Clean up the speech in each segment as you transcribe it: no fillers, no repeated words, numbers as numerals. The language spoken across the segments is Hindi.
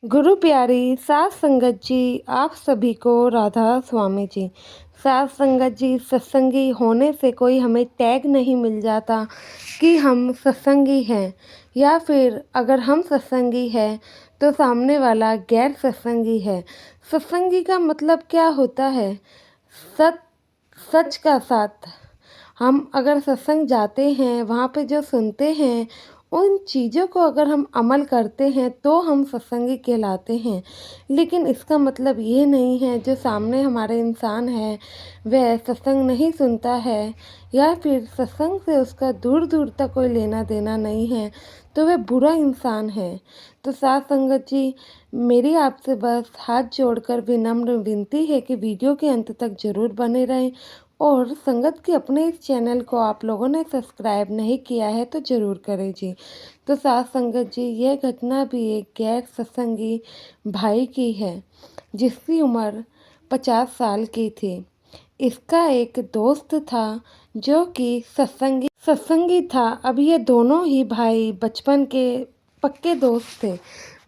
गुरु प्यारी सात संगत जी, आप सभी को राधा स्वामी जी। सात संगत जी, सत्संगी होने से कोई हमें टैग नहीं मिल जाता कि हम सत्संगी हैं, या फिर अगर हम सत्संगी हैं तो सामने वाला गैर सत्संगी है। सत्संगी का मतलब क्या होता है? सत सच का साथ। हम अगर सत्संग जाते हैं, वहाँ पे जो सुनते हैं, उन चीज़ों को अगर हम अमल करते हैं तो हम सत्संगी कहलाते हैं। लेकिन इसका मतलब ये नहीं है जो सामने हमारे इंसान है वह सत्संग नहीं सुनता है, या फिर सत्संग से उसका दूर दूर तक कोई लेना देना नहीं है तो वह बुरा इंसान है। तो साथ संगत जी, मेरी आपसे बस हाथ जोड़कर विनम्र विनती है कि वीडियो के अंत तक ज़रूर बने रहें, और संगत के अपने इस चैनल को आप लोगों ने सब्सक्राइब नहीं किया है तो ज़रूर करें जी। तो साथ संगत जी, यह घटना भी एक गैर सत्संगी भाई की है जिसकी उम्र 50 साल की थी। इसका एक दोस्त था जो कि सत्संगी था। अब ये दोनों ही भाई बचपन के पक्के दोस्त थे,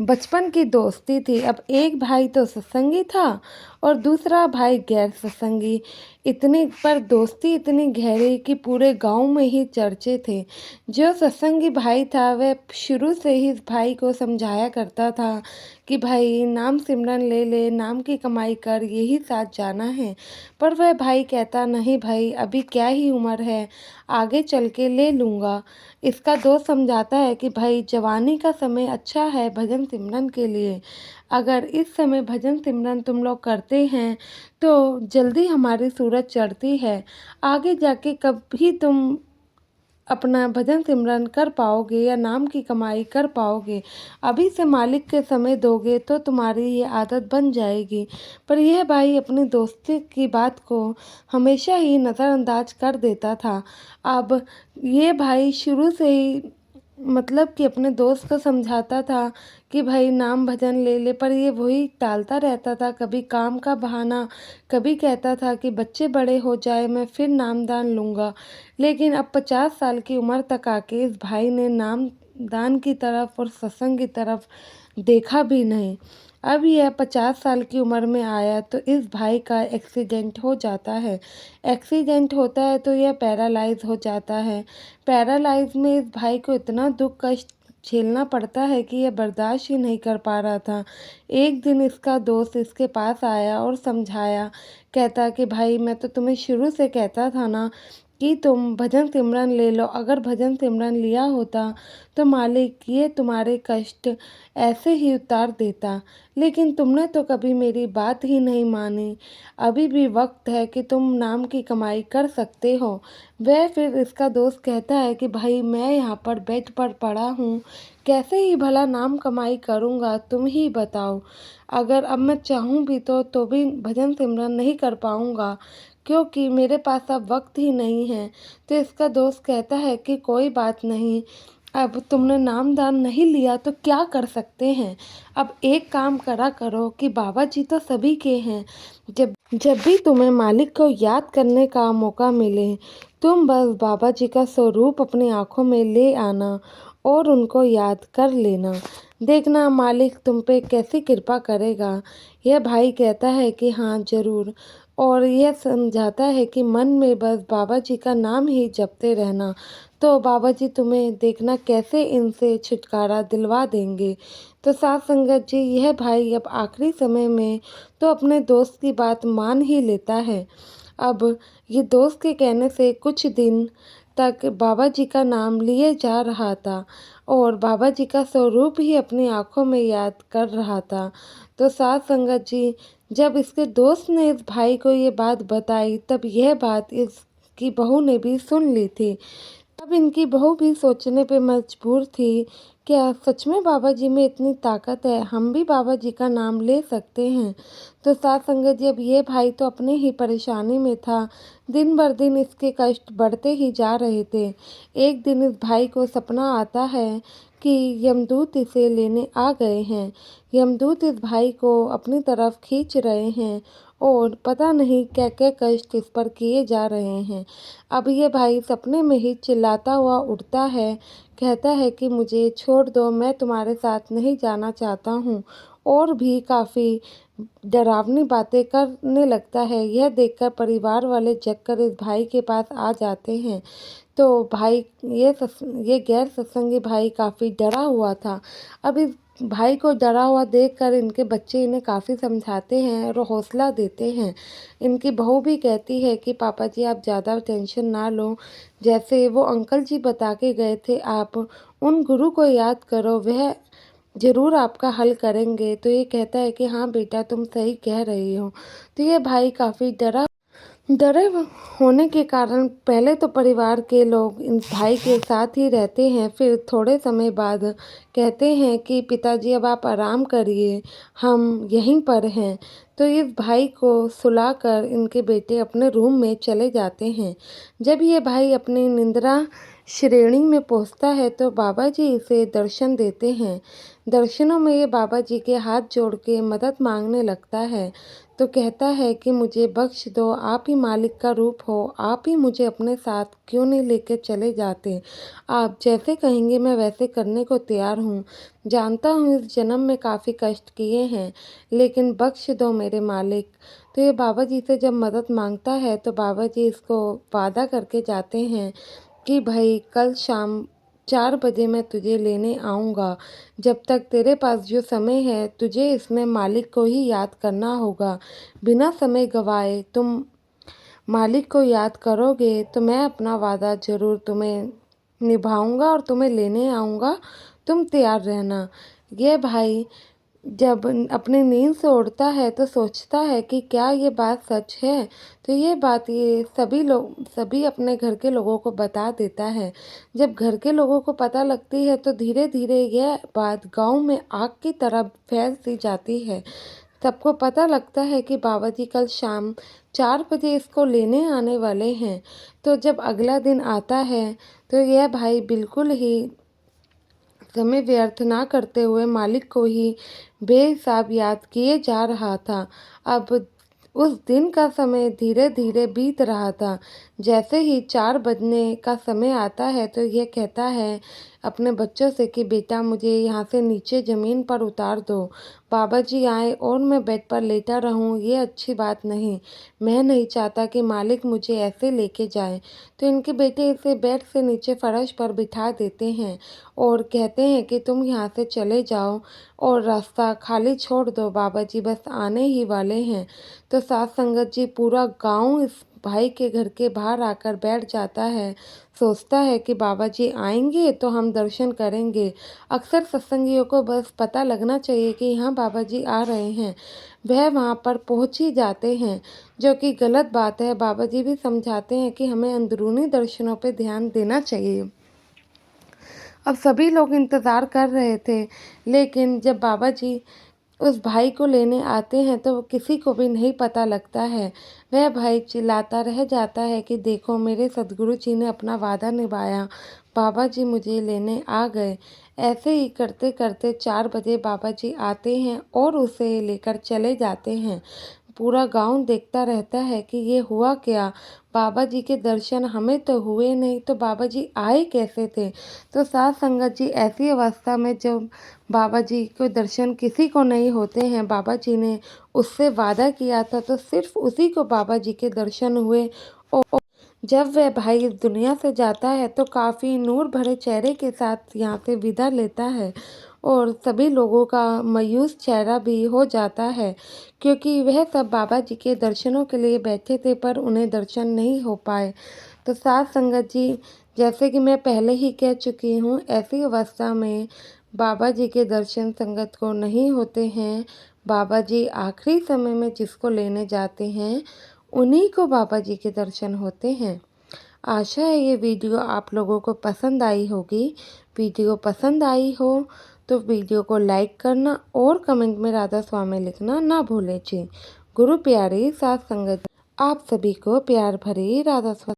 बचपन की दोस्ती थी। अब एक भाई तो सत्संगी था और दूसरा भाई गैर सत्संगी। इतनी पर दोस्ती इतनी गहरी कि पूरे गांव में ही चर्चे थे। जो सत्संगी भाई था वह शुरू से ही इस भाई को समझाया करता था कि भाई नाम सिमरन ले ले, नाम की कमाई कर, यही साथ जाना है। पर वह भाई कहता नहीं भाई, अभी क्या ही उम्र है, आगे चल के ले लूँगा। इसका दोस्त समझाता है कि भाई जवानी का समय अच्छा है भजन सिमरन के लिए। अगर इस समय भजन सिमरन तुम लोग करते हैं तो जल्दी हमारी सूरज चढ़ती है, आगे जाके कभी तुम अपना भजन सिमरन कर पाओगे या नाम की कमाई कर पाओगे। अभी से मालिक के समय दोगे तो तुम्हारी ये आदत बन जाएगी। पर यह भाई अपनी दोस्ती की बात को हमेशा ही नज़रअंदाज कर देता था। अब ये भाई शुरू से ही मतलब कि अपने दोस्त को समझाता था कि भाई नाम भजन ले ले, पर ये वही टालता रहता था। कभी काम का बहाना, कभी कहता था कि बच्चे बड़े हो जाए मैं फिर नामदान लूँगा। लेकिन अब 50 साल की उम्र तक आके इस भाई ने नाम दान की तरफ और सत्संग की तरफ देखा भी नहीं। अब यह 50 साल की उम्र में आया तो इस भाई का एक्सीडेंट हो जाता है। एक्सीडेंट होता है तो यह पैरालाइज हो जाता है। पैरालाइज में इस भाई को इतना दुख कष्ट झेलना पड़ता है कि यह बर्दाश्त ही नहीं कर पा रहा था। एक दिन इसका दोस्त इसके पास आया और समझाया, कहता कि भाई मैं तो तुम्हें शुरू से कहता था ना कि तुम भजन सिमरन ले लो। अगर भजन सिमरन लिया होता तो मालिक ये तुम्हारे कष्ट ऐसे ही उतार देता, लेकिन तुमने तो कभी मेरी बात ही नहीं मानी। अभी भी वक्त है कि तुम नाम की कमाई कर सकते हो। वह फिर इसका दोस्त कहता है कि भाई मैं यहाँ पर बेड पर पड़ा हूँ, कैसे ही भला नाम कमाई करूँगा, तुम ही बताओ। अगर अब मैं चाहूँ भी तो भी भजन सिमरन नहीं कर पाऊँगा, क्योंकि मेरे पास अब वक्त ही नहीं है। तो इसका दोस्त कहता है कि कोई बात नहीं, अब तुमने नामदान नहीं लिया तो क्या कर सकते हैं। अब एक काम करा करो कि बाबा जी तो सभी के हैं। जब जब भी तुम्हें मालिक को याद करने का मौका मिले, तुम बस बाबा जी का स्वरूप अपनी आंखों में ले आना और उनको याद कर लेना। देखना मालिक तुम पे कैसी कृपा करेगा। यह भाई कहता है कि हाँ ज़रूर, और यह समझाता है कि मन में बस बाबा जी का नाम ही जपते रहना, तो बाबा जी तुम्हें देखना कैसे इनसे छुटकारा दिलवा देंगे। तो साथ संगत जी, यह भाई अब आखिरी समय में तो अपने दोस्त की बात मान ही लेता है। अब ये दोस्त के कहने से कुछ दिन तक बाबा जी का नाम लिए जा रहा था और बाबा जी का स्वरूप ही अपनी आंखों में याद कर रहा था। तो साथ संगत जी, जब इसके दोस्त ने इस भाई को ये बात बताई तब यह बात इसकी बहू ने भी सुन ली थी। अब इनकी बहू भी सोचने पे मजबूर थी, क्या सच में बाबा जी में इतनी ताकत है, हम भी बाबा जी का नाम ले सकते हैं। तो साथ संगत जी, अब ये भाई तो अपने ही परेशानी में था। दिन भर दिन इसके कष्ट बढ़ते ही जा रहे थे। एक दिन इस भाई को सपना आता है कि यमदूत इसे लेने आ गए हैं। यमदूत इस भाई को अपनी तरफ खींच रहे हैं और पता नहीं क्या क्या कष्ट इस पर किए जा रहे हैं। अब ये भाई सपने में ही चिल्लाता हुआ उठता है, कहता है कि मुझे छोड़ दो, मैं तुम्हारे साथ नहीं जाना चाहता हूँ। और भी काफ़ी डरावनी बातें करने लगता है। यह देखकर परिवार वाले जगकर इस भाई के पास आ जाते हैं। तो भाई ये गैर सत्संगी भाई काफ़ी डरा हुआ था। अब इस भाई को डरा हुआ देखकर इनके बच्चे इन्हें काफ़ी समझाते हैं और हौसला देते हैं। इनकी बहू भी कहती है कि पापा जी आप ज़्यादा टेंशन ना लो, जैसे वो अंकल जी बता के गए थे आप उन गुरु को याद करो, वह ज़रूर आपका हल करेंगे। तो ये कहता है कि हाँ बेटा तुम सही कह रही हो। तो ये भाई काफ़ी डरे होने के कारण पहले तो परिवार के लोग इन भाई के साथ ही रहते हैं, फिर थोड़े समय बाद कहते हैं कि पिताजी अब आप आराम करिए, हम यहीं पर हैं। तो इस भाई को सुलाकर इनके बेटे अपने रूम में चले जाते हैं। जब ये भाई अपनी निंद्रा श्रेणी में पहुंचता है तो बाबा जी इसे दर्शन देते हैं। दर्शनों में ये बाबा जी के हाथ जोड़ के मदद मांगने लगता है। तो कहता है कि मुझे बख्श दो, आप ही मालिक का रूप हो, आप ही मुझे अपने साथ क्यों नहीं लेके चले जाते। आप जैसे कहेंगे मैं वैसे करने को तैयार हूँ। जानता हूँ इस जन्म में काफ़ी कष्ट किए हैं, लेकिन बख्श दो मेरे मालिक। तो ये बाबा जी से जब मदद मांगता है तो बाबा जी इसको वादा करके जाते हैं कि भाई कल शाम 4 बजे मैं तुझे लेने आऊँगा। जब तक तेरे पास जो समय है तुझे इसमें मालिक को ही याद करना होगा। बिना समय गंवाए तुम मालिक को याद करोगे तो मैं अपना वादा ज़रूर तुम्हें निभाऊँगा और तुम्हें लेने आऊँगा, तुम तैयार रहना। ये भाई जब अपनी नींद से उठता है तो सोचता है कि क्या ये बात सच है। तो ये बात ये सभी अपने घर के लोगों को बता देता है। जब घर के लोगों को पता लगती है तो धीरे धीरे यह बात गांव में आग की तरह फैल सी जाती है। सबको पता लगता है कि बाबा जी कल शाम 4 बजे इसको लेने आने वाले हैं। तो जब अगला दिन आता है तो यह भाई बिल्कुल ही समय व्यर्थ ना करते हुए मालिक को ही बेहिसाब याद किए जा रहा था। अब उस दिन का समय धीरे धीरे बीत रहा था। जैसे ही 4 बजने का समय आता है तो यह कहता है अपने बच्चों से कि बेटा मुझे यहाँ से नीचे ज़मीन पर उतार दो। बाबा जी आए और मैं बेड पर लेटा रहूं, ये अच्छी बात नहीं। मैं नहीं चाहता कि मालिक मुझे ऐसे लेके जाए। तो इनके बेटे इसे बेड से नीचे फर्श पर बिठा देते हैं और कहते हैं कि तुम यहाँ से चले जाओ और रास्ता खाली छोड़ दो, बाबा जी बस आने ही वाले हैं। तो साथ संगत जी पूरा गांव इस भाई के घर के बाहर आकर बैठ जाता है। सोचता है कि बाबा जी आएंगे तो हम दर्शन करेंगे। अक्सर सत्संगियों को बस पता लगना चाहिए कि हाँ बाबा जी आ रहे हैं, वह वहाँ पर पहुँच ही जाते हैं, जो कि गलत बात है। बाबा जी भी समझाते हैं कि हमें अंदरूनी दर्शनों पर ध्यान देना चाहिए। अब सभी लोग इंतज़ार कर रहे थे, लेकिन जब बाबा जी उस भाई को लेने आते हैं तो किसी को भी नहीं पता लगता है। वह भाई चिल्लाता रह जाता है कि देखो मेरे सद्गुरु जी ने अपना वादा निभाया, बाबा जी मुझे लेने आ गए। ऐसे ही करते करते 4 बजे बाबा जी आते हैं और उसे लेकर चले जाते हैं। पूरा गांव देखता रहता है कि ये हुआ क्या, बाबा जी के दर्शन हमें तो हुए नहीं, तो बाबा जी आए कैसे थे। तो साध संगत जी ऐसी अवस्था में जब बाबा जी के दर्शन किसी को नहीं होते हैं, बाबा जी ने उससे वादा किया था तो सिर्फ उसी को बाबा जी के दर्शन हुए। और जब वह भाई इस दुनिया से जाता है तो काफ़ी नूर भरे चेहरे के साथ यहाँ से विदा लेता है और सभी लोगों का मायूस चेहरा भी हो जाता है, क्योंकि वह सब बाबा जी के दर्शनों के लिए बैठे थे पर उन्हें दर्शन नहीं हो पाए। तो साध संगत जी जैसे कि मैं पहले ही कह चुकी हूँ, ऐसी अवस्था में बाबा जी के दर्शन संगत को नहीं होते हैं। बाबा जी आखिरी समय में जिसको लेने जाते हैं उन्हीं को बाबा जी के दर्शन होते हैं। आशा है ये वीडियो आप लोगों को पसंद आई होगी। वीडियो पसंद आई हो तो वीडियो को लाइक करना और कमेंट में राधा स्वामी लिखना ना भूलें जी। गुरु प्यारी साध संगत आप सभी को प्यार भरी राधा स्वामी।